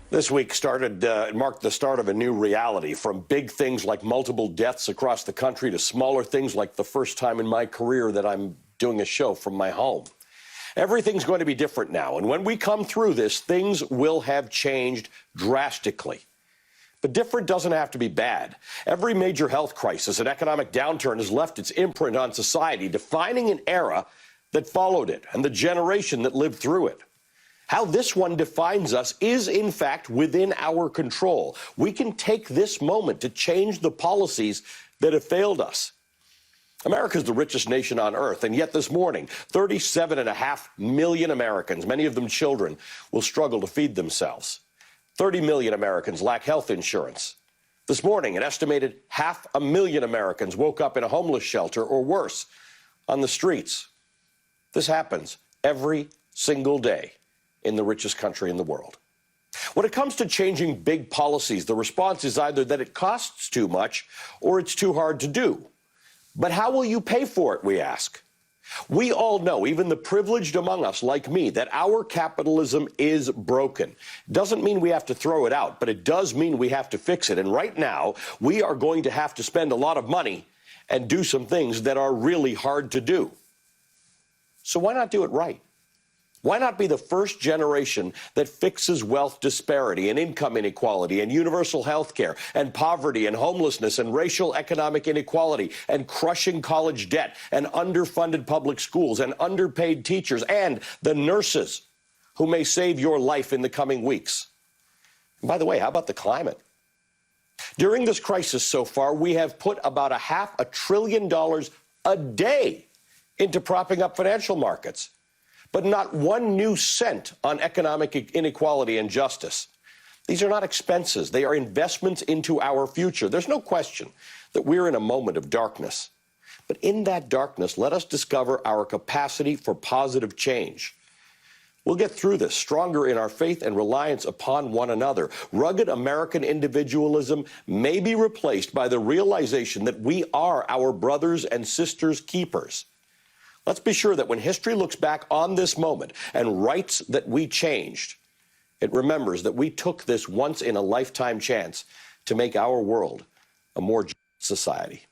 This week marked the start of a new reality, from big things like multiple deaths across the country to smaller things like the first time in my career that I'm doing a show from my home. Everything's going to be different now, and when we come through this, things will have changed drastically. But different doesn't have to be bad. Every major health crisis and economic downturn has left its imprint on society, defining an era that followed it and the generation that lived through it. How this one defines us is, in fact, within our control. We can take this moment to change the policies that have failed us. America is the richest nation on earth, and yet this morning, 37.5 million Americans, many of them children, will struggle to feed themselves. 30 million Americans lack health insurance. This morning, an estimated 500,000 Americans woke up in a homeless shelter or worse, on the streets. This happens every single day in the richest country in the world. When it comes to changing big policies, the response is either that it costs too much or it's too hard to do. But how will you pay for it, we ask? We all know, even the privileged among us like me, that our capitalism is broken. Doesn't mean we have to throw it out, but it does mean we have to fix it. And right now, we are going to have to spend a lot of money and do some things that are really hard to do. So why not do it right? Why not be the first generation that fixes wealth disparity and income inequality and universal health care and poverty and homelessness and racial economic inequality and crushing college debt and underfunded public schools and underpaid teachers and the nurses who may save your life in the coming weeks? And by the way, how about the climate? During this crisis so far, we have put about $500 billion a day into propping up financial markets, but not one new cent on economic inequality and justice. These are not expenses. They are investments into our future. There's no question that we're in a moment of darkness. But in that darkness, let us discover our capacity for positive change. We'll get through this stronger in our faith and reliance upon one another. Rugged American individualism may be replaced by the realization that we are our brothers and sisters' keepers. Let's be sure that when history looks back on this moment and writes that we changed, it remembers that we took this once-in-a-lifetime chance to make our world a more just society.